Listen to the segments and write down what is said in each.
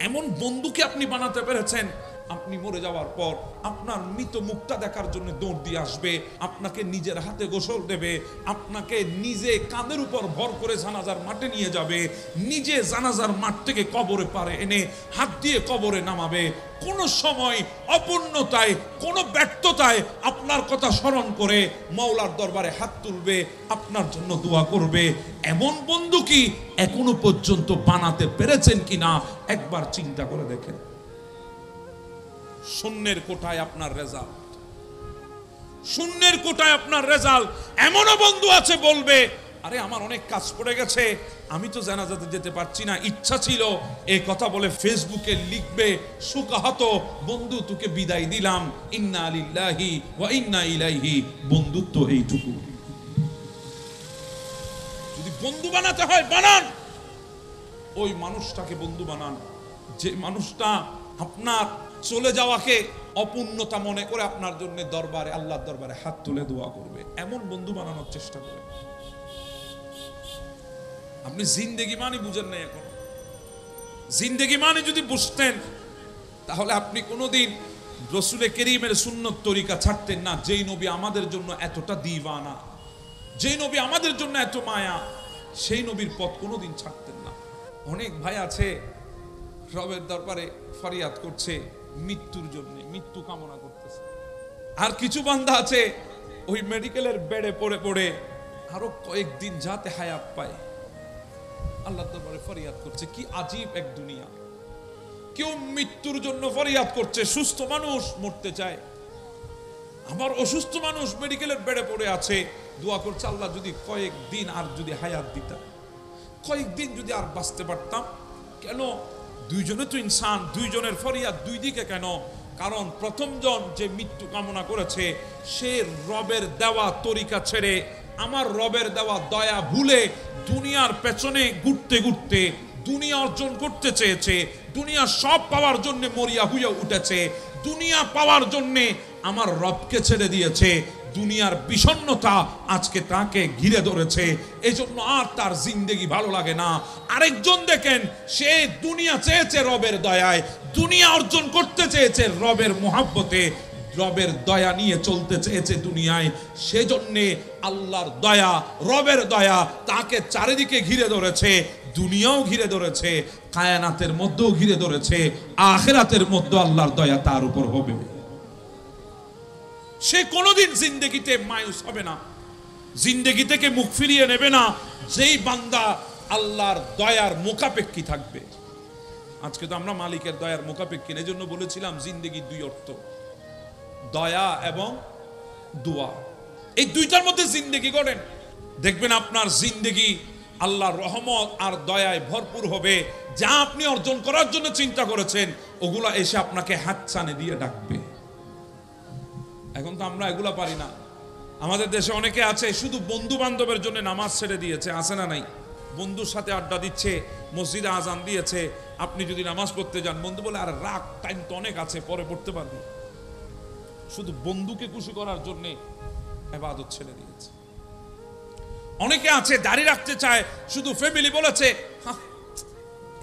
এমন বন্ধুকে আপনি বানাতে পেরেছেন, আপনি মরে যাওয়ার পর আপনার মৃত মুখটা দেখার জন্য দৌড় দিয়ে আসবে, আপনাকে নিজের হাতে গোসল দেবে, আপনাকে নিজে কাঁধের উপর ভর করে জানাজার মাঠে নিয়ে যাবে, নিজে জানাজার মাঠ থেকে কবরে পারে এনে হাত দিয়ে কবরে নামাবে। কোন সময় অপূর্ণতায়, কোন ব্যর্থতায় আপনার কথা স্মরণ করে মাওলার দরবারে হাত তুলবে, আপনার জন্য দোয়া করবে। এমন বন্ধু কি এখনো পর্যন্ত বানাতে পেরেছেন কিনা একবার চিন্তা করে দেখেন। শূন্যের কোটায় আপনার রেজাল্ট, শূন্যের কোটায় আপনার রেজাল্ট। এমনও বন্ধু আছে বলবে, আরে আমার অনেক কাজ পড়ে গেছে, আমি তো জানাজাতে যেতে পারছি না, ইচ্ছা ছিল, এই কথা বলে ফেসবুকে লিখবে সুকাহত, বন্ধু তোকে বিদায় দিলাম, ইন্না লিল্লাহি ওয়া ইন্না ইলাইহি। বন্ধুত্ব এইটুকু। যদি বন্ধু বানাতে হয় বানান, ওই মানুষটাকে বন্ধু বানান যে মানুষটা আপনার চলে যাওয়াকে অপূর্ণতা মনে করে আপনার জন্য দরবারে, আল্লাহর দরবারে হাত তুলে দোয়া করবে। এমন বন্ধু বানানোর চেষ্টা করেন। আপনি জিন্দেগি মানে বুঝেন না এখন। জিন্দেগি মানে যদি বুঝতেন তাহলে আপনি কোনোদিন রসুলে কেরিমের সুন্নত তরিকা ছাড়তেন না। যেই নবী আমাদের জন্য এতটা দিওয়ানা, যেই নবী আমাদের জন্য এত মায়া, সেই নবীর পথ কোনোদিন ছাড়তেন না। অনেক ভাই আছে রবের দরবারে ফরিয়াদ করছে মৃত্যুর জন্য, মৃত্যু কামনা করতেছে। আর কিছু বান্দা আছে ওই মেডিকেলের বেডে পড়ে পড়ে আরো কয়েকদিন যাতে হায়াত পায় আল্লাহর দরবারে ফরিয়াদ করছে। কি আজীব এক দুনিয়া। কেউ মৃত্যুর জন্য ফরিয়াদ করছে, সুস্থ মানুষ মরতে চায়, আবার অসুস্থ মানুষ মেডিকেলের বেডে পড়ে আছে, দোয়া করছে আল্লাহ যদি কয়েকদিন আর যদি হায়াত দিতাম, কয়েকদিন যদি আর বাঁচতে পারতাম। কেন? দুইজনে তো ইনসান, দুইজনের ফরিয়াদ দুই দিকে কেন? কারণ প্রথম জন যে মৃত্যু কামনা করেছে সে রবের দেওয়া তরিকা ছেড়ে আমার রবের দেওয়া দয়া ভুলে দুনিয়ার পেছনে ঘুরতে ঘুরতে দুনিয়া অর্জন করতে চেয়েছে, দুনিয়া সব পাওয়ার জন্য মরিয়া হইয়া উঠেছে, দুনিয়া পাওয়ার জন্য আমার রবকে ছেড়ে দিয়েছে। দুনিয়ার বিষণ্ণতা আজকে তাকে ঘিরে ধরেছে, এজন্য আর তার জিন্দেগি ভালো লাগে না। আরেকজন দেখেন, সে দুনিয়া চেয়েছে রবের দয়ায়, দুনিয়া অর্জন করতে চেয়েছে রবের মোহাব্বতে, রবের দয়া নিয়ে চলতে চেয়েছে দুনিয়ায়, সেজন্যে আল্লাহর দয়া, রবের দয়া তাকে চারিদিকে ঘিরে ধরেছে, দুনিয়াও ঘিরে ধরেছে, কায়নাতের মধ্যেও ঘিরে ধরেছে, আখিরাতের মধ্যে আল্লাহর দয়া তার উপর হবে। সে কোনোদিন জিন্দেগিতে মায়ুস হবে না, জিন্দেগি থেকে মুখ ফিরিয়ে নেবে না, যেই বান্দা আল্লাহর দয়ার মুখাপেক্ষী থাকবে। আজকে তো আমরা মালিকের দয়ার মুখাপেক্ষী, এজন্য বলেছিলাম জিন্দেগির দুই অর্থ, দয়া এবং দোয়া। এই দুইটার মধ্যে জিন্দেগি গড়েন, দেখবেন আপনার জিন্দেগি আল্লাহর রহমত আর দয়ায় ভরপুর হবে। যা আপনি অর্জন করার জন্য চিন্তা করেছেন ওগুলা এসে আপনাকে হাতছানি দিয়ে ডাকবে। এখন তো আমরা এগুলা পারি না। আমাদের দেশে অনেকে আছে শুধু বন্ধু বান্ধবের জন্য নামাজ ছেড়ে দিয়েছে, আছে না নাই? বন্ধুর সাথে আড্ডা দিচ্ছে, মসজিদে আজান দিয়েছে, আপনি যদি নামাজ পড়তে যান বন্ধু বলে আর রাখ, টাইম তো অনেক আছে, পরে পড়তে পারবি। শুধু বন্ধুকে খুশি করার জন্য ইবাদত ছেড়ে দিয়েছে। অনেকে আছে দাড়ি রাখতে চায়, শুধু ফ্যামিলি বলেছে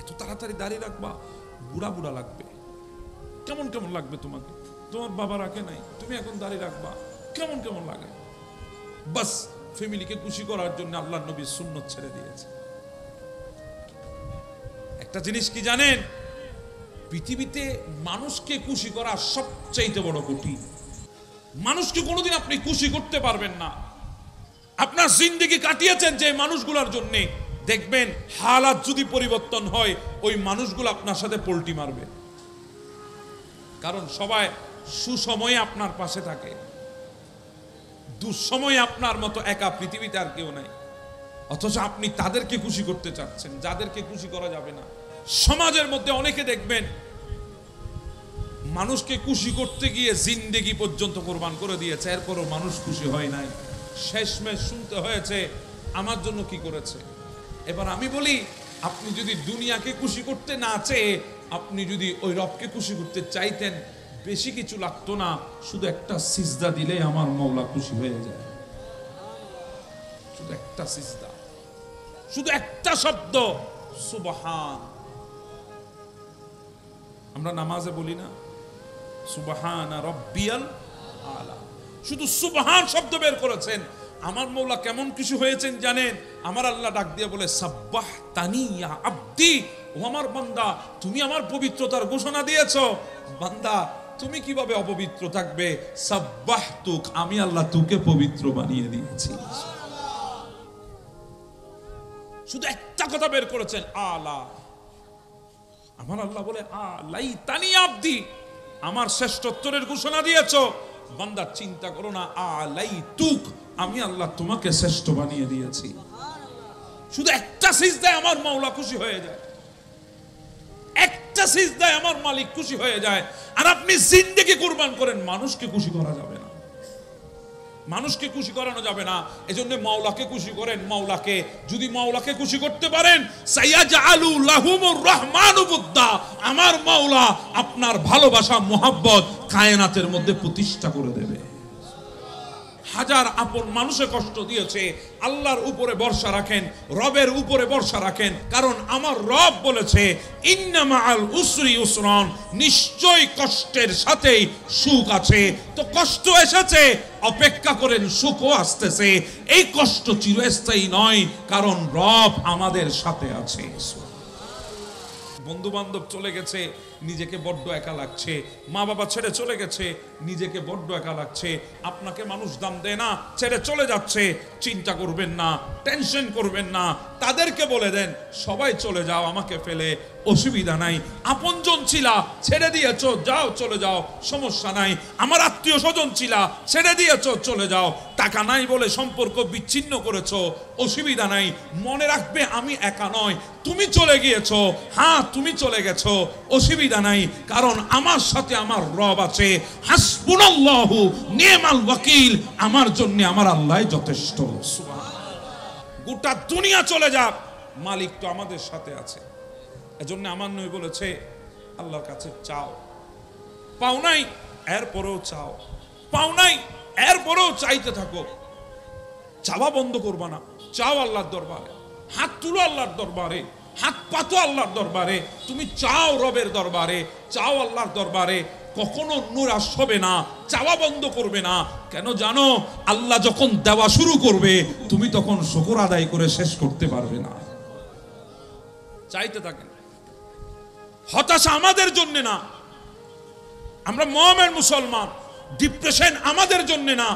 এত তাড়াতাড়ি দাড়ি রাখবা, বুড়া বুড়া লাগবে, কেমন কেমন লাগবে তোমাকে, তোমার বাবা রাখে নাই, তুমি এখন দাড়ি রাখবা, কেমন কেমন লাগে। বাস ফ্যামিলিকে খুশি করার জন্য আল্লাহর নবীর সুন্নত ছেড়ে দিয়েছে। একটা জিনিস কি জানেন, পৃথিবীতে মানুষকে খুশি করা সবচাইতে বড় কঠিন। মানুষকে কোনোদিন আপনি খুশি করতে পারবেন না। আপনার জিন্দেগি কাটিয়েছেন যে মানুষগুলোর জন্য, দেখবেন হালাত যদি পরিবর্তন হয় ওই মানুষগুলো আপনার সাথে পল্টি মারবে। কারণ সবাই সুসময়ে আপনার পাশে থাকে, দুঃসময়ে আপনার মতো একা পৃথিবীতে আর কেউ নাই। অথচ আপনি তাদেরকে খুশি করতে চাচ্ছেন যাদেরকে খুশি করা যাবে না। সমাজের মধ্যে অনেকে দেখবেন মানুষকে খুশি করতে গিয়ে জিন্দেগি পর্যন্ত কোরবান করে দিয়েছে, এরপরও মানুষ খুশি হয় নাই। শেষমেশ শুনতে হয়েছে আমার জন্য কি করেছে। এবার আমি বলি, আপনি যদি দুনিয়াকে খুশি করতে না চেয়ে আপনি যদি ওই রবকে খুশি করতে চাইতেন, বেশি কিছু লাগতো না, শুধু একটা সিজদা দিলে আমার মওলা খুশি হয়ে যায়। শুধু একটা সিজদা, শুধু একটা শব্দ সুবহান। আমরা নামাজে বলি না সুবহান রাব্বিয়াল আলা, শুধু সুবহান শব্দ বের করেছেন। আমার মৌলা কেমন কিছু হয়েছেন জানেন? আমার আল্লাহ ডাক দিয়ে বলে সাব্বাহতানি ইয়া আব্দি, ও আমার বান্দা তুমি আমার পবিত্রতার ঘোষণা দিয়েছো। বান্দা তুমি কিভাবে অপবিত্র থাকবে? সাব্বাহতুক, আমি আল্লাহ তোকে পবিত্র বানিয়ে দিয়েছি। শুধু একটা কথা বের করেছেন আলা। আমার আল্লাহ বলে আলাইতানি আব্দি, আমার শ্রেষ্ঠত্বের ঘোষণা দিয়েছো। বান্দা চিন্তা করো না, আলাইতুক, আমি আল্লাহ তোমাকে শ্রেষ্ঠ বানিয়ে দিয়েছি। শুধু একটা সিজদায় আমার মাওলা খুশি হয়ে যায়, একটা সিজদায় আমার মালিক খুশি হয়ে যায়। আর আপনি জিন্দেগি কুরবান করেন, মানুষকে খুশি করা যাবে না, মানুষকে খুশি করানো যাবে না। এজন্য মাওলাকে খুশি করেন। মাওলাকে যদি মাওলাকে খুশি করতে পারেন, সাইয়াজআলু লাহুমুর রহমানু বুদ্দা, আমার মাওলা আপনার ভালোবাসা মোহাব্বত কায়নাতের মধ্যে প্রতিষ্ঠা করে দেবে। হাজার আপন মানুষে কষ্ট দিয়েছে, আল্লাহর উপরে ভরসা রাখেন, রবের উপরে ভরসা রাখেন। কারণ আমার রব বলেছে ইন্না মাআল উসরি ইউসরান, নিশ্চয় কষ্টের সাথেই সুখ আছে। তো কষ্ট এসেছে, অপেক্ষা করেন, সুখও আসতেছে। এই কষ্ট চিরস্থায়ী নয়, কারণ রব আমাদের সাথে আছে। বন্ধু বান্ধব চলে গেছে, নিজেকে বড্ড একা লাগছে। মা বাবা ছেড়ে চলে গেছে, নিজেকে বড্ড একা লাগছে। আপনাকে মানুষ দাম দেয় না, ছেড়ে চলে যাচ্ছে। চিন্তা করবেন না, টেনশন করবেন না, তাদেরকে বলে দেন সবাই চলে যাও আমাকে ফেলে, অসুবিধা নাই। আপনজন ছিলা, ছেড়ে দিয়েছো, যাও চলে যাও, সমস্যা নাই। আমার আত্মীয় স্বজন ছিলা, ছেড়ে দিয়েছো, চলে যাও। টাকা নাই বলে সম্পর্ক বিচ্ছিন্ন করেছো, অসুবিধা নাই। মনে রাখবে আমি একা নয়, তুমি চলে গিয়েছো, হ্যাঁ তুমি চলে গেছো, অসুবিধা নাই। কারণ আমার সাথে আমার রব আছে। হাসবুনাল্লাহু নি'মাল ওয়াকিল, আমার জন্য আমার আল্লাহ যথেষ্ট। গোটা দুনিয়া চলে যাক, মালিক তো আমাদের সাথে আছে। এজন্য আমার নবী বলেছে আল্লাহর কাছে চাও, পাও নাই এরপরেও চাও, পাও নাই এরপরেও চাইতে থাকো। চাওয়া বন্ধ করবা না, চাও আল্লাহর দরবারে, হাত তুলো আল্লাহর দরবারে, হাত পাতো আল্লাহর দরবারে। তুমি চাও রবের দরবারে, চাও আল্লাহর দরবারে। কখনো নিরাশ হবে না, চাওয়া বন্ধ করবে না। কেন জানো? আল্লাহ যখন দেওয়া শুরু করবে, তুমি তখন শুকর আদায় করে শেষ করতে পারবে না। চাইতে থাকেন। হতাশা আমাদের জন্য না, আমরা মুমিন মুসলমান। ডিপ্রেশন আমাদের জন্য না,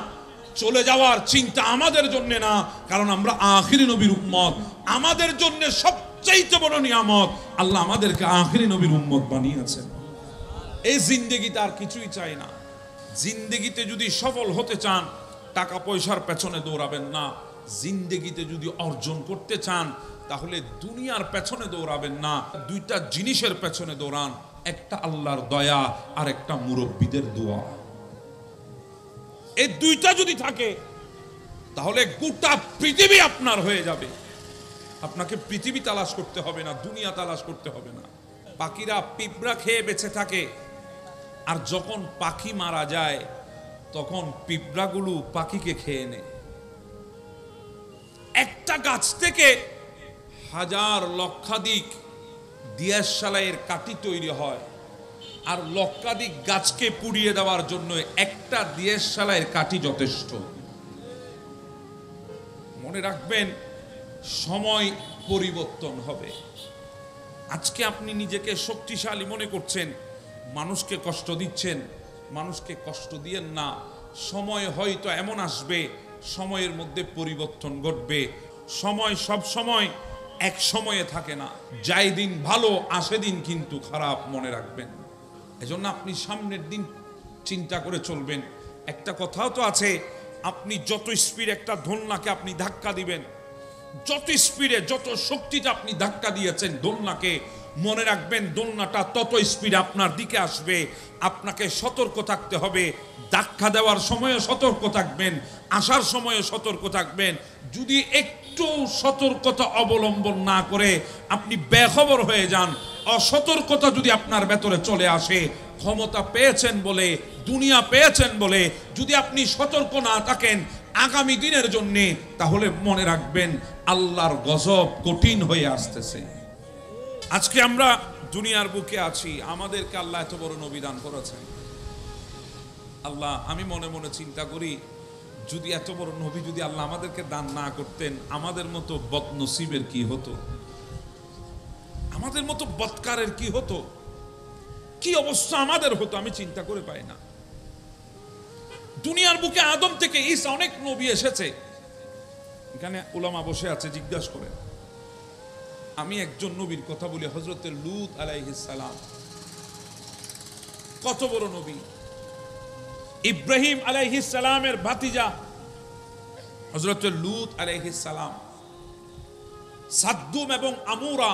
চলে যাওয়ার চিন্তা আমাদের জন্য না। কারণ আমরা আখিরি নবীর উম্মত। আমাদের জন্য সবচেয়ে বড় নিয়ামত, আল্লাহ আমাদেরকে আখিরি নবীর উম্মত বানিয়েছেন। এই জিন্দেগিতে আর কিছুই চাই না। জিন্দেগিতে যদি সফল হতে চান, টাকা পয়সার পেছনে দৌড়াবেন না। জিন্দেগিতে যদি অর্জন করতে চান, তাহলে দুনিয়ার পেছনে দৌড়াবেন না। দুইটা জিনিসের পেছনে দৌড়ান, একটা আল্লাহর দয়া আর একটা মুরব্বীদের দোয়া। এই দুইটা যদি থাকে, তাহলে গোটা পৃথিবী আপনার হয়ে যাবে। আপনাকে পৃথিবী তালাশ করতে হবে না, দুনিয়া তালাশ করতে হবে না। পাখিরা পিঁপড়া খেয়ে বেঁচে থাকে, আর যখন পাখি মারা যায় তখন পিঁপড়াগুলো পাখিকে খেয়ে নেয়। একটা গাছ থেকে হাজার লক্ষাধিক দিয়াশালাইয়ের কাঠি তৈরি হয়, আর লক্ষাধিক গাছকে পুড়িয়ে দেওয়ার জন্য একটা দিয়াশালাইয়ের কাঠি যথেষ্ট। মনে রাখবেন, সময় পরিবর্তন হবে। আজকে আপনি নিজেকে শক্তিশালী মনে করছেন, মানুষকে কষ্ট দিচ্ছেন, মানুষকে কষ্ট দিয়েন না। সময় হয়তো এমন আসবে, সময়ের মধ্যে পরিবর্তন ঘটবে। সময় সব সময় এক সময়ে থাকে না। যাই দিন ভালো, আসে দিন কিন্তু খারাপ, মনে রাখবেন। এজন্য আপনি সামনের দিন চিন্তা করে চলবেন। একটা কথাও তো আছে, আপনি যত স্পিড একটা দোলনাকে আপনি ধাক্কা দিবেন, যত স্পিডে যত শক্তিতে আপনি ধাক্কা দিয়েছেন দোলনাকে, মনে রাখবেন দোলনাটা তত স্পিড আপনার দিকে আসবে। আপনাকে সতর্ক থাকতে হবে। ধাক্কা দেওয়ার সময়ে সতর্ক থাকবেন, আসার সময়ে সতর্ক থাকবেন। যদি একটু সতর্কতা অবলম্বন না করে আপনি বেখবর হয়ে যান, অসতর্কতা যদি আপনার ভেতরে চলে আসে, ক্ষমতা পেয়েছেন বলে, দুনিয়া পেয়েছেন বলে যদি আপনি সতর্ক না থাকেন আগামী দিনের জন্য, তাহলে মনে রাখবেন আল্লাহর গজব কঠিন হয়ে আসতেছে। আজকে আমরা দুনিয়ার বুকে আছি, আমাদেরকে আল্লাহ এত বড় নবী দান করেছেন। আল্লাহ, আমি মনে মনে চিন্তা করি, যদি এত বড় নবী যদি আল্লাহ আমাদেরকে দান না করতেন, আমাদের মতো বদনসিবের কি হতো, আমাদের মতো বদকারের কি হতো, কি অবস্থা আমাদের হতো, আমি চিন্তা করে পাই না। দুনিয়ার বুকে আদম থেকে ঈসা অনেক নবী এসেছে। এখানে উলামা বসে আছে, জিজ্ঞাসা করে। আমি একজন নবীর কথা বলি, হযরত লূত আলাইহিস সালাম। কত বড় নবী! ইব্রাহিম আলাইহিস সালামের ভাতিজা হযরত লূত আলাইহিস সালাম। সাদ্দুম এবং আমুরা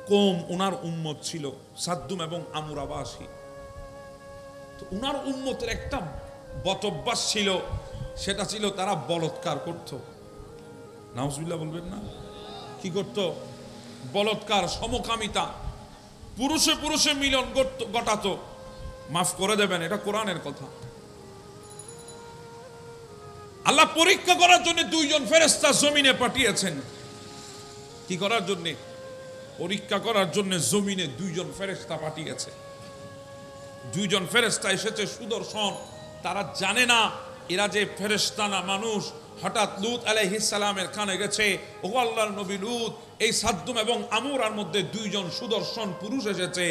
কওম উনার উম্মত ছিল, সাদ্দুম এবং আমুরাবাসী। তো উনার উম্মতের একটা বদঅভ্যাস ছিল, সেটা ছিল তারা বলৎকার করত। নাউজুবিল্লাহ বলবেন না? কি করত? বলৎকার, সমকামিতা, পুরুষে পুরুষে মিলন ঘটাতো। মাফ করে দেবেন, এটা কোরআনের কথা। আল্লাহ পরীক্ষা করার জন্য দুইজন ফেরেশতা জমিনে পাঠিয়েছেন। কি করার জন্য? পরীক্ষা করার জন্য জমিনে দুইজন ফেরেশতা পাঠিয়েছে। দুইজন ফেরেশতা এসেছে সুদর্শন। তারা জানে না এরা যে ফেরেশতা না, মানুষ। হঠাৎ লূত আলাইহিস সালামের কানে গেছে, ও আল্লাহর নবী লূত, এই সাদ্দুম এবং আমুরার মধ্যে দুইজন সুদর্শন পুরুষ এসেছে।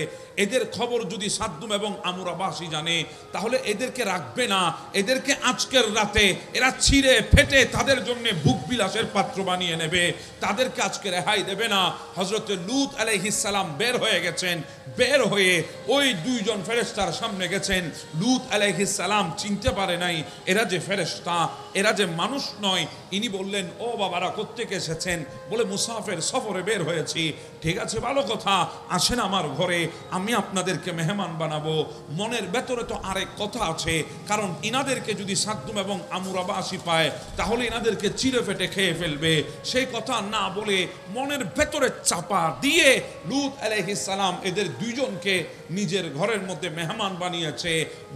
এদের খবর যদি সাদ্দুম এবং আমুরাবাসী জানে, তাহলে এদেরকে রাখবে না। এদেরকে আজকের রাতে এরা ছিঁড়ে ফেটে তাদের জন্য ভোগ বিলাসের পাত্র বানিয়ে নেবে। তাদেরকে আজকে রেহাই দেবে না। হযরত লূত আলাইহিস সালাম বের হয়ে গেছেন। বের হয়ে ওই দুইজন ফেরেশতার সামনে গেছেন। লূত আলাইহিস সালাম চিনতে পারে নাই এরা যে ফেরেশতা, এরা যে মানুষ নয়। ইনি বললেন, ও বাবারা কোত্থেকে এসেছেন? বলে, মুসাফির সফরে বের হয়েছি। ঠিক আছে, ভালো কথা, আসেন আমার ঘরে, আমি আপনাদেরকে মেহমান বানাবো। মনের ভেতরে তো আরেক কথা আছে, কারণ ইনাদেরকে যদি সাদ্দুম এবং আমুরাবাসী পায়, তাহলে ইনাদেরকে চিরে ফেটে খেয়ে ফেলবে। সেই কথা না বলে মনের ভেতরে চাপা দিয়ে লূত আলাইহিস সালাম এদের দুইজনকে নিজের ঘরের মধ্যে মেহমান বানিয়েছে।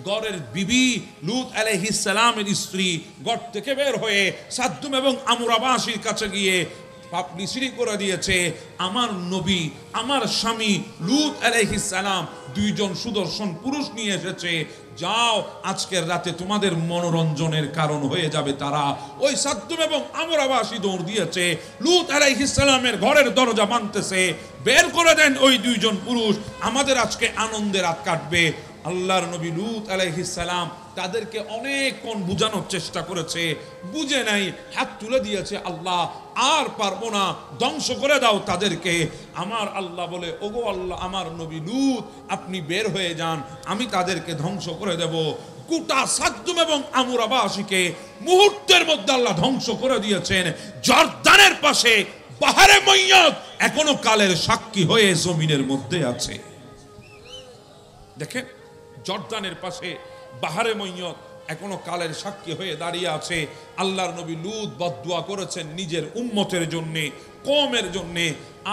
ঘরের বিবি লূত আলাইহিস সালামের স্ত্রী ঘর থেকে বের হয়ে সাদ্দুম এবং আমুরাবাসীর কাছে গিয়ে পাবলিসিটি করে দিয়েছে, আমার নবী, আমার স্বামী লূত আলাইহিস সালাম দুইজন সুদর্শন পুরুষ নিয়ে এসেছে। যাও, আজকের রাতে তোমাদের মনোরঞ্জনের কারণ হয়ে যাবে তারা। ওই সাদ্দুম এবং আমুরাবাসী দৌড় দিয়েছে, লূত আলাইহিস সালামের ঘরের দরজা ভাঙতেছে। বের করে দেন ওই দুইজন পুরুষ, আমাদের আজকে আনন্দের রাত কাটবে। আল্লাহর নবী লূত আলাইহিস সালাম তাদেরকে অনেকক্ষণ বুঝানোর চেষ্টা করেছে, বুঝে নাই, হাত তুলে দিয়েছে, আল্লাহ আর পারবো না, ধ্বংস করে দাও তাদেরকে। আমার আল্লাহ বলে, ওগো আল্লাহ, আমার নবী লূত আপনি বের হয়ে যান, আমি তাদেরকে ধ্বংস করে দেব। গোটা সাদ্দুম এবং আমুরাবাসীকে মুহূর্তের মধ্যে আল্লাহ ধ্বংস করে দিয়েছেন। জর্দানের পাশে বাহারে মইয়ত এখনো কালের সাক্ষী হয়ে জমিনের মধ্যে আছে। দেখেন, জর্দানের পাশে বাহারে মইয়ত এখনো কালের সাক্ষী হয়ে দাঁড়িয়ে আছে। আল্লাহর নবী লূত বদদুয়া করেছেন নিজের উম্মতের জন্যে, কওমের জন্যে।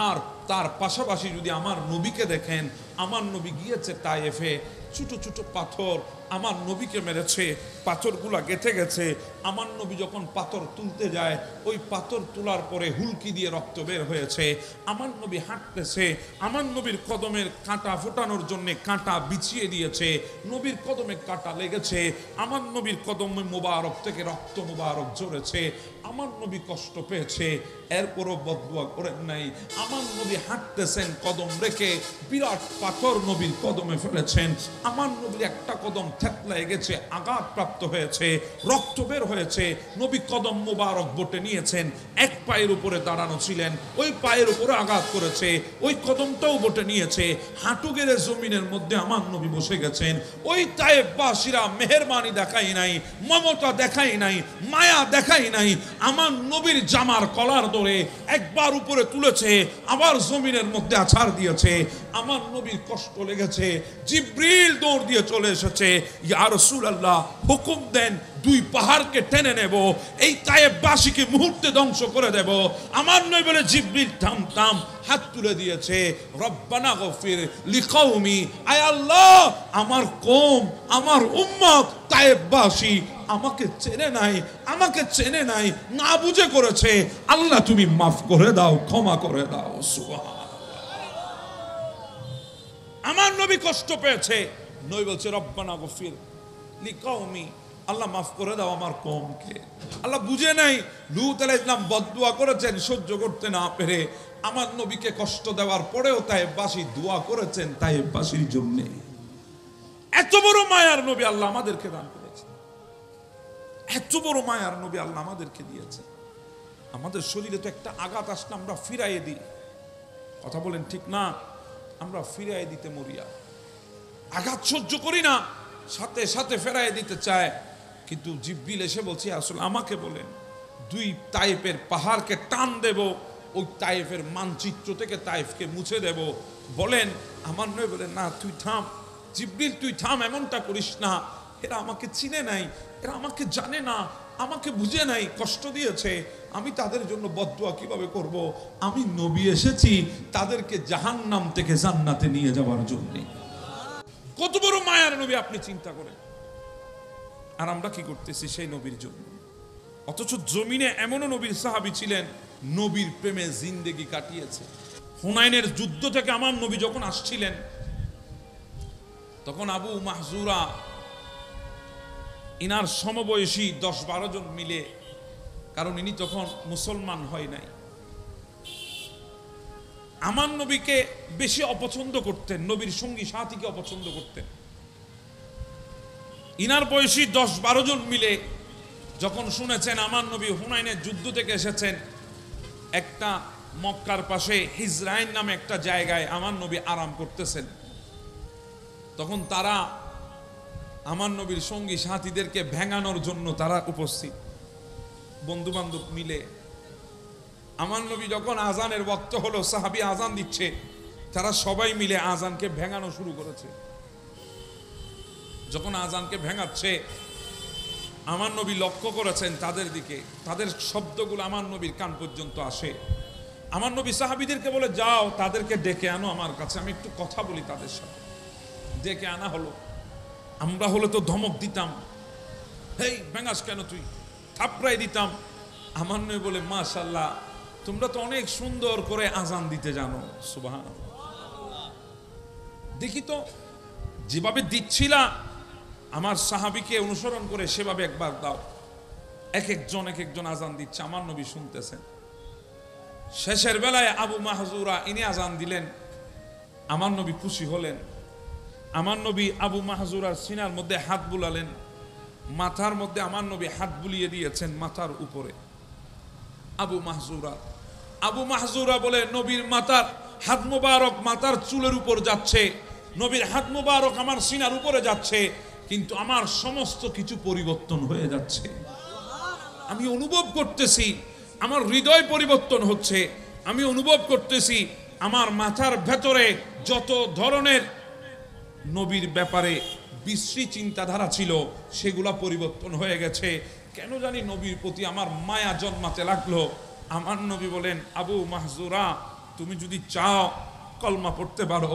আর তার পাশাপাশি যদি আমার নবীকে দেখেন, আমার নবী গিয়েছে তায়েফে, ছোট ছোট পাথর আমার নবীকে মেরেছে, পাথরগুলা গেঁথে গেছে। আমার নবী যখন পাথর তুলতে যায়, ওই পাথর তোলার পরে হুলকি দিয়ে রক্ত বের হয়েছে। আমার নবী হাঁটতেছে, আমার নবীর কদমের কাঁটা ফোটানোর জন্য কাঁটা বিছিয়ে দিয়েছে, নবীর কদমে কাঁটা লেগেছে, আমার নবীর কদমে মোবারক থেকে রক্ত মোবারক ঝরেছে। আমার নবী কষ্ট পেয়েছে, এরপরও বদদুয়া করেন নাই। আমার নবী হাঁটতেছেন কদম রেখে, বিরাট পাথর নবীর কদমে ফেলেছেন। আমার নবীর একটা কদম থেতলায় গেছে, আঘাত প্রাপ্ত হয়েছে, রক্ত বের হয়েছে। নবী কদম মোবারক বটে নিয়েছেন, এক পায়ের উপরে দাঁড়ানো ছিলেন, ওই পায়ের উপরে আঘাত করেছে, ওই কদমটাও বটে নিয়েছে। হাঁটু গেড়ে জমিনের মধ্যে আমার নবী বসে গেছেন। ওই তায়েফবাসীরা মেহেরবানি দেখাই নাই, মমতা দেখাই নাই, মায়া দেখাই নাই। আমার নবীর জামার কলার ধরে একবার উপরে তুলেছে, আবার জমিনের মধ্যে আছাড় দিয়েছে। আমার নবীর কষ্ট লেগেছে, জিবরিল দৌড় দিয়ে চলে এসেছে, ইয়া রাসূলুল্লাহ হুকুম দেন, দুই পাহাড়কে টেনে নেব, এই তায়েফবাসীকে মুহূর্তে ধ্বংস করে দেব। আমার নবী বলে, জিবরিল থাম থাম, হাত তুলে দিয়েছে, রব্বানা গফির লিকওমি, আয় আল্লাহ আমার কওম, আমার উম্মত তায়েফবাসী আমাকে চেনে নাই, আমাকে চেনে নাই, না বুঝে করেছে, আল্লাহ তুমি মাফ করে দাও, ক্ষমা করে দাও। সুবহানাল্লাহ। নবী কষ্ট পেয়েছে, নবী বলছে রব্বানা গফির লিকাউমি, আল্লাহ মাফ করে দাও আমার কওমকে। আল্লাহ বুঝে নাই লূত আলাইহিস সালাম বদদুয়া করেছেন সহ্য করতে না পেরে, আমার নবীকে কষ্ট দেওয়ার পরেও তায়েফবাসী দোয়া করেছেন তায়েফবাসীর জন্য। এত বড় মায়ার নবী আল্লাহ আমাদেরকে দান করেছেন, এত বড় মায়ার নবী আল্লাহ আমাদেরকে দিয়েছেন। আমাদের শরীরে তো একটা আঘাত আসলে আমরা ফিরাইয়ে দিই, কথা বলেন ঠিক না? আমরা ফিরাইয়ে দিতে মরিয়া, আঘাত সহ্য করি না, সাথে সাথে ফেরাই দিতে চায়। কিন্তু জিব্রিল এসে বলছে আসলে আমাকে বলেন, 2 তায়েফের পাহাড়কে টান দেব, ওই তায়েফের মানচিত্র থেকে তায়েফকে মুছে দেব, বলেন। আমার নয় বলেন না তুই থাম জিব্রিল, তুই থাম, এমনটা করিস না, এরা আমাকে চিনে নাই, এরা আমাকে জানে না, আমাকে বুঝে নাই, কষ্ট দিয়েছে, আমি তাদের জন্য বদদুয়া কিভাবে করব? আমি নবী এসেছি তাদেরকে জাহান্নাম থেকে জান্নাতে নিয়ে যাওয়ার জন্য। কত বড় মায়ার নবী আপনি চিন্তা করেন। আর আমরা কি করতেছি সেই নবীর জন্য? অথচ জমিনে এমনও নবীর সাহাবী ছিলেন নবীর প্রেমে জিন্দেগি কাটিয়েছে। হুনাইনের যুদ্ধ থেকে আমার নবী যখন আসছিলেন, তখন আবু মাহজুরা ইনার সমবয়সী 10-12 জন মিলে, কারণ ইনি তখন মুসলমান হয় নাই, আমার নবীকে বেশি অপছন্দ করতেন, নবীর সঙ্গী সাথীকে অপছন্দ করতেন। ইনার বয়সী 10-12 জন মিলে যখন শুনেছেন আমার নবী হুনাইনের যুদ্ধ থেকে এসেছেন, একটা মক্কার পাশে হিজরাইন নামে একটা জায়গায় আমার নবী আরাম করতেছেন, তখন তারা আমার নবীর সঙ্গী সাথীদেরকে ভেঙানোর জন্য তারা উপস্থিত, বন্ধু বান্ধব মিলে। আমার নবী যখন আজানের ওয়াক্ত হলো, সাহাবী আজান দিচ্ছে, তারা সবাই মিলে আজানকে ভেঙানো শুরু করেছে। যখন আজানকে ভেঙাচ্ছে, আমার নবী লক্ষ্য করেছেন তাদের দিকে, তাদের শব্দগুলো আমার নবীর কান পর্যন্ত আসে। আমার নবী সাহাবীদেরকে বলে যাও তাদেরকে ডেকে আনো আমার কাছে, আমি একটু কথা বলি তাদের সাথে। ডেকে আনা হলো। আমরা হলে তো ধমক দিতাম, হেই ভেঙাস কেন তুই, থাপড়াই দিতাম। আমার নবী বলে মাশাআল্লাহ, তোমরা তো অনেক সুন্দর করে আজান দিতে জানো, সুবহানাল্লাহ। দেখি তো যেভাবে দিচ্ছিলা আমার সাহাবীকে অনুসরণ করে সেভাবে একবার দাও। এক একজন আজান দিচ্ছে, আমার নবী শুনতেছেন। শেষের বেলায় আবু মাহজুরা ইনি আজান দিলেন, আমার নবী খুশি হলেন। আমার নবী আবু মাহজুরার সিনার মধ্যে হাত বুলালেন, মাথার মধ্যে আমার নবী হাত বুলিয়ে দিয়েছেন মাথার উপরে। আবু মাহজুরা বলে নবীর মাথার হাত মুবারক মাথার চুলের উপর যাচ্ছে, নবীর হাত মুবারক আমার সিনার উপরে যাচ্ছে, কিন্তু আমার সমস্ত কিছু পরিবর্তন হয়ে যাচ্ছে। আমি অনুভব করতেছি আমার হৃদয় পরিবর্তন হচ্ছে, আমি অনুভব করতেছি আমার মাথার ভেতরে যত ধরনের নবীর ব্যাপারে বিশ্রী চিন্তাধারা ছিল সেগুলা পরিবর্তন হয়ে গেছে। কেন জানি নবীর প্রতি আমার মায়া জন্মাতে লাগলো। আমার নবী বলেন আবু মাহজুরা, তুমি যদি চাও কলমা পড়তে পারো।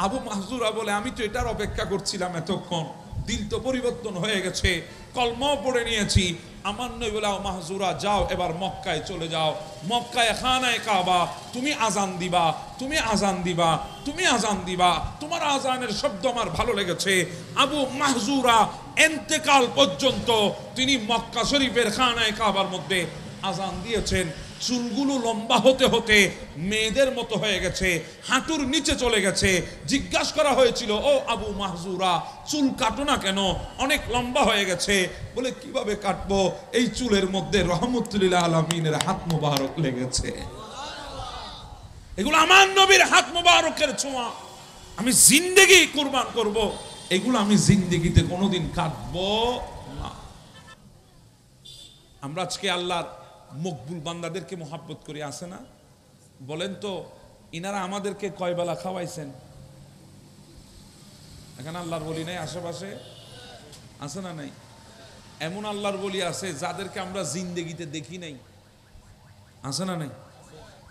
আবু মাহজুরা বলে আমি তো এটার অপেক্ষা করছিলাম এতক্ষণ, দিল তো পরিবর্তন হয়ে গেছে, কলমাও পড়ে নিয়েছি। আমার নবী বলে মাহজুরা যাও এবার মক্কায় চলে যাও, মক্কায় খানায়ে কাবা, তুমি আজান দিবা, তুমি আজান দিবা, তুমি আজান দিবা, তোমার আজানের শব্দ আমার ভালো লেগেছে। আবু মাহজুরা ইন্তেকাল পর্যন্ত তিনি মক্কা শরীফের খানায়ে কাবার মধ্যে আজান দিয়েছেন। চুলগুলো লম্বা হতে হতে মেয়েদের মতো হয়ে গেছে, হাঁটুর নিচে চলে গেছে। জিজ্ঞাসা করা হয়েছিল, ও আবু মাহজুরা চুল কাটো না কেন, অনেক লম্বা হয়ে গেছে। বলে কিভাবে কাটবো, এই চুলের মধ্যে রহমতুল্লাহ আলামিনের হাত মুবারক লেগেছে। এগুলো আমার নবীর হাত মুবারকের ছোঁয়া, আমি জিন্দেগি কুরবান করব, এগুলো আমি জিন্দেগিতে কোনোদিন কাটবো না। আমরা আজকে আল্লাহর মকবুল বান্দাদেরকে মোহাব্বত করি, আছে না? বলেন তো ইনারা আমাদেরকে কয় বেলা খাওয়াইছেন? এখানে আল্লাহর বলি নাই আশেপাশে, আছে না নাই? এমন আল্লাহর বলি আছে যাদেরকে আমরা জিন্দেগিতে দেখি নাই, আছে না নাই?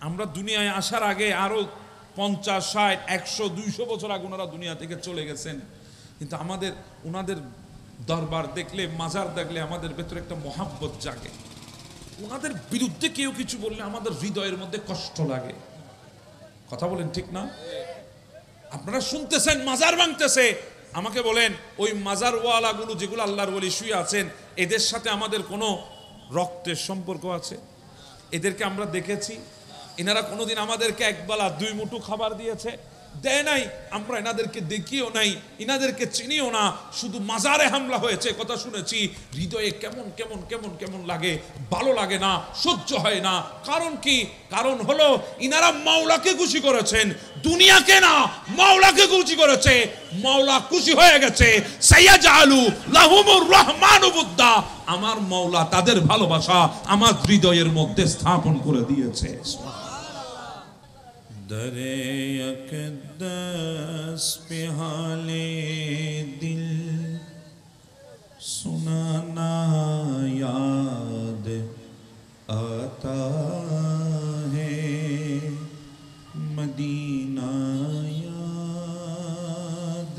আমরা দুনিয়ায় আসার আগে আরো 50, 60, 100, 200 বছর আগে ওনারা দুনিয়া থেকে চলে গেছেন, কিন্তু আমাদের ওনাদের দরবার দেখলে, মাজার দেখলে আমাদের ভেতরে একটা মোহাব্বত জাগে। ওনাদের বিরুদ্ধে কেউ কিছু বললে আমাদের হৃদয়ের মধ্যে কষ্ট লাগে, কথা বলেন ঠিক না? আপনারা শুনতেছেন মাজার ভাঙতেছে, আমাকে বলেন ওই মাজার ওয়ালাগুলো যেগুলো আল্লাহর ওলি শুয়ে আছেন, এদের সাথে আমাদের কোনো রক্তের সম্পর্ক আছে? এদেরকে আমরা দেখেছি? এনারা কোনোদিন আমাদেরকে একবেলা দুই মুঠো খাবার দিয়েছে? দেয় নাই। আমরা এনাদেরকে দেখিও নাই, এনাদেরকে চিনিও না। শুধু মাজারে হামলা হয়েছে কথা শুনেছি, হৃদয়ে কেমন কেমন কেমন কেমন লাগে, ভালো লাগে না, সহ্য হয় না। কারণ কি? কারণ হলো ইনারা মাওলাকে খুশি করেছেন, দুনিয়াকে না, মাওলাকে খুশি করেছে। মাওলা খুশি হয়ে গেছে। সাইয়াজালু লাহুমুর রহমানু বুদ্দা, আমার মাওলা তাদের ভালোবাসা আমার হৃদয়ের মধ্যে স্থাপন করে দিয়েছে। दरे अक़दस पे हाले दिल सुनाना याद आता है, मदीना याद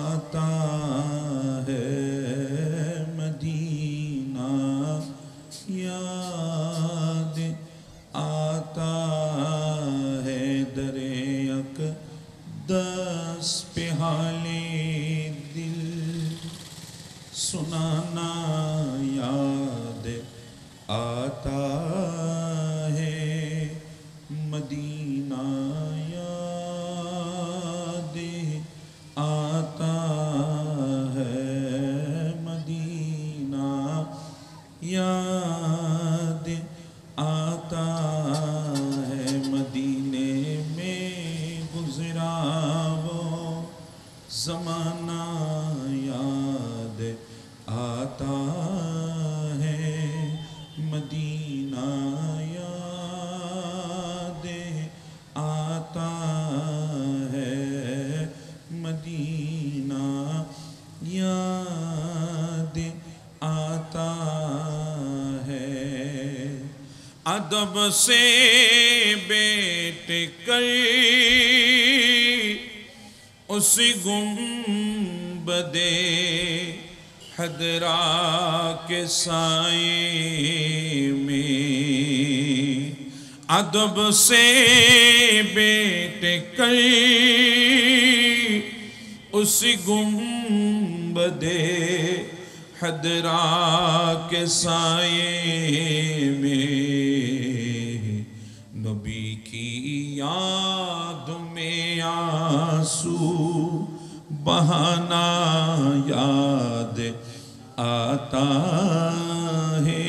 आता है, मदीना याद आता है। दरे अक़दस पे हाले दिल सुनाना याद आता है, मदीना याद आता है, मदीना याद आता है। मदीने में गुज़रा वो ज़माना याद आता है, मदीना याद आता है, मदीना याद आता है। अदब से बैठ कर उस गुंबदे हदरा के साए में, अदब से बैठ कर उस गुंबदे हदरा के साए में, नबी की याद में आंसू बहाना याद आता है,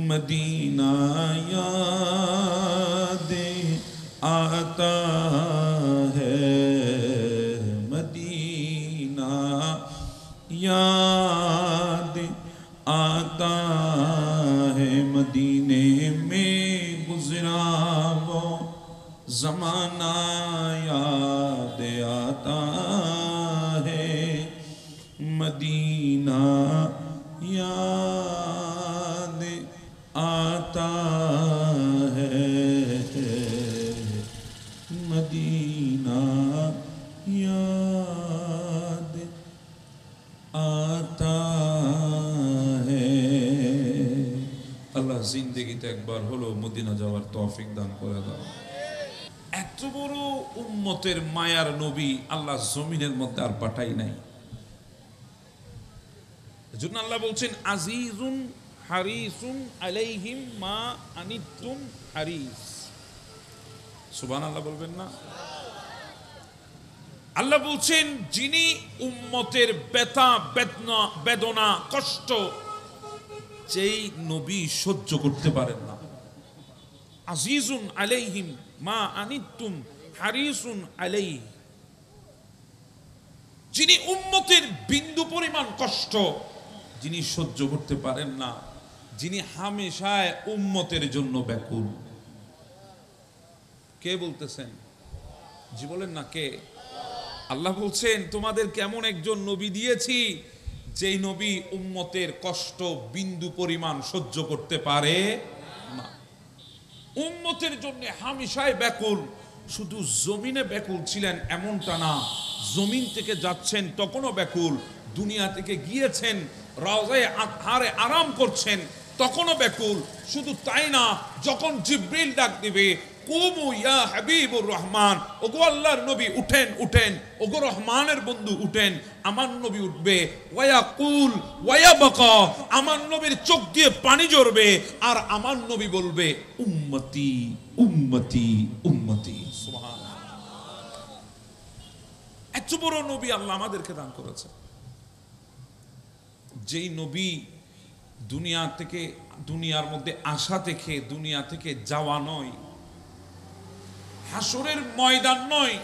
मदीना याद आता है, मदीना याद आता है। मदीने में गुज़रा वो ज़माना याद आता है, मदीना याद आता है, मदीना याद आता है। আল্লাহ জিন্দেগিতে একবার হলো মদিনা যাওয়ার তৌফিক দান করে দাও। এত বড় উম্মতের মায়ার নবী আল্লাহ জমিনের মধ্যে আর পাঠাই নাই। এজন্য আল্লাহ বলছেন আজিজুন হারিসুন আলাইহিম মা আনিতুম হারিস। সুবহানাল্লাহ বলবেন না? আল্লাহ বলছেন যিনি উম্মতের ব্যথা বেদনা বেদনা কষ্ট যেই নবী সহ্য করতে পারেন না, আজিজুন আলাইহিম মা আনিতুম হারিসুন আলাইহি, যিনি উম্মতের বিন্দু পরিমাণ কষ্ট যিনি সহ্য করতে পারেন না, যিনি হামেশায় উম্মতের জন্য ব্যাকুল। কে বলতেছেন? জি বলেন না, কে? আল্লাহ বলছেন তোমাদের কেমন একজন নবী দিয়েছি যেই নবী উম্মতের কষ্ট বিন্দু পরিমাণ সহ্য করতে পারে না, উম্মতের জন্য হামেশায় ব্যাকুল। শুধু জমিনে ব্যাকুল ছিলেন এমনটা না, জমিন থেকে যাচ্ছেন তখনও ব্যাকুল, দুনিয়া থেকে গিয়েছেন রওজায়ে আতহারে আরাম করছেন তখনও ব্যাকুল। শুধু তাই না, যখন জিবরিল ডাক দিবে কুমু ইয়া হাবিবুর রহমান, ওগো আল্লাহর নবী উঠেন উঠেন, ওগো রহমানের বন্ধু উঠেন। আমার নবী উঠবে, ওয়ায়াকুল ওয়ায়াবকা, আমার নবীর চোখ দিয়ে পানি ঝরবে আর আমার নবী বলবে উম্মতি উম্মতি উম্মতি। সুবহানাল্লাহ। এত বড় নবী আল্লাহ আমাদেরকে দান করেছে, যেই নবী দুনিয়া থেকে, দুনিয়ার মধ্যে আসা থেকে দুনিয়া থেকে যাওয়া নয়, হাসরের ময়দান নয়,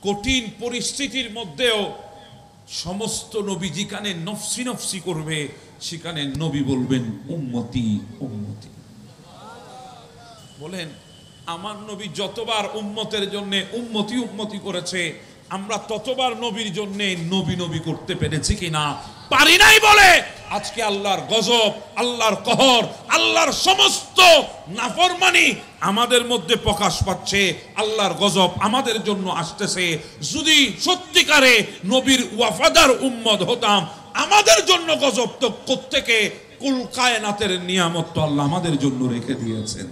কঠিন পরিস্থিতির মধ্যেও সমস্ত নবী যেখানে নফসি নফসি করবে সেখানে নবী বলবেন উম্মতি উম্মতি। বলেন আমার নবী যতবার উম্মতের জন্য উম্মতি উম্মতি করেছে, আমরা ততবার নবীর জন্য নবী নবী করতে পেরেছি কিনা? পারি নাই বলে আজকে আল্লাহর গজব, আল্লাহর কহর, আল্লাহর সমস্ত নাফরমানি আমাদের মধ্যে প্রকাশ পাচ্ছে, আল্লাহর গজব আমাদের জন্য আসতেছে। যদি সত্যিকারে নবীর ওয়াফাদার উম্মত হতাম, আমাদের জন্য গজব তো কোত্থেকে, কুল কায়নাতের নিয়ামত তো আল্লাহ আমাদের জন্য রেখে দিয়েছেন।